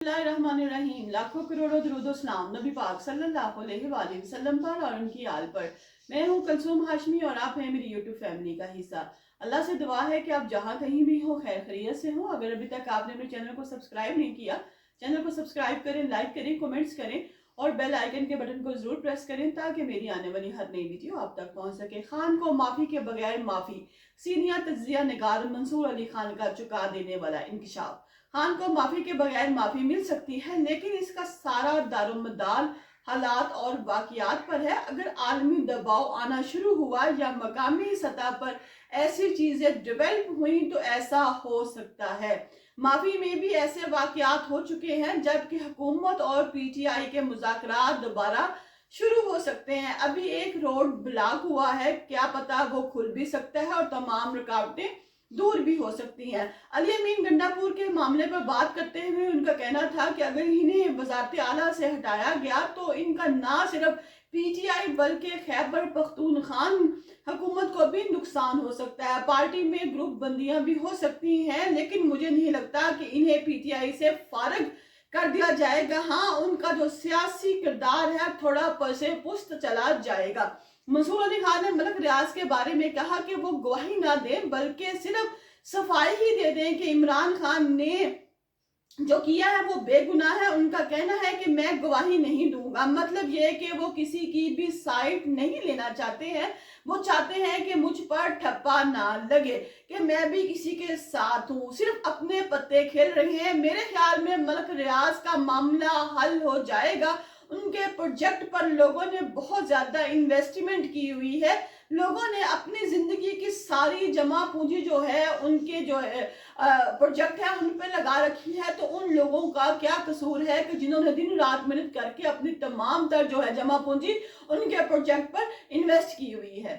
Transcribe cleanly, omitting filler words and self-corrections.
बिस्मिल्लाहिर्रहमानिर्रहीम। लाखों करोड़ों दुरूद सलाम नबी पाक सल्लल्लाहु अलैहि वसल्लम पर और उनकी आल पर। मैं हूँ कलसूम हाशमी और आप हैं मेरी यूट्यूब फैमिली का हिस्सा। अल्लाह से दुआ है कि आप जहाँ कहीं भी हो खैर खैरियत से हो। अगर अभी तक आपने मेरे चैनल को सब्सक्राइब नहीं किया, चैनल को सब्सक्राइब करें, लाइक करें, कमेंट्स करें और बेल आइकन के बटन को जरूर प्रेस करें ताकि मेरी आने वाली हर नई वीडियो आप तक पहुंच सके। खान को माफी के बगैर माफी, सीनियर तज्जिया निगार मंसूर अली खान का चुका देने वाला इंकशाफ। खान को माफी के बगैर माफी मिल सकती है, लेकिन इसका सारा दारोमदार हालात और वाकयात पर है। अगर आलमी दबाव आना शुरू हुआ या मकामी सतह पर ऐसी चीजें डेवलप हुई तो ऐसा हो सकता है। माफी में भी ऐसे वाकयात हो चुके हैं जबकि हुकूमत और पीटीआई के मुज़ाकरात दोबारा शुरू हो सकते हैं। अभी एक रोड ब्लॉक हुआ है, क्या पता वो खुल भी सकता है और तमाम रुकावटें दूर भी हो सकती हैं। अली अमीन गंडापुर के मामले पर बात करते हुए उनका कहना था कि अगर इन्हें वज़ारत आला से हटाया गया तो इनका ना सिर्फ पीटीआई बल्कि खैबर पख्तूनख्वा हुकूमत को भी नुकसान हो सकता है। पार्टी में ग्रुप बंदियां भी हो सकती हैं, लेकिन मुझे नहीं लगता कि इन्हें पीटीआई से फारिग कर दिया जाएगा। हाँ, उनका जो सियासी किरदार है थोड़ा पसे पुस्त चला जाएगा। मंसूर अली खान ने मलक रियाज के बारे में कहा कि वो गवाही ना दें बल्कि सिर्फ सफाई ही दे दें कि इमरान खान ने जो किया है वो बेगुनाह है। उनका कहना है कि मैं गवाही नहीं दूंगा, मतलब ये कि वो किसी की भी साइड नहीं लेना चाहते हैं। वो चाहते हैं कि मुझ पर ठप्पा ना लगे कि मैं भी किसी के साथ हूँ, सिर्फ अपने पत्ते खेल रहे हैं। मेरे ख्याल में मलक रियाज का मामला हल हो जाएगा। उनके प्रोजेक्ट पर लोगों ने बहुत ज्यादा इन्वेस्टमेंट की हुई है। लोगों ने अपनी जिंदगी की सारी जमा पूंजी जो है उनके जो है प्रोजेक्ट है उन पे लगा रखी है। तो उन लोगों का क्या कसूर है कि जिन्होंने दिन रात मेहनत करके अपनी तमाम तर जो है जमा पूंजी उनके प्रोजेक्ट पर इन्वेस्ट की हुई है।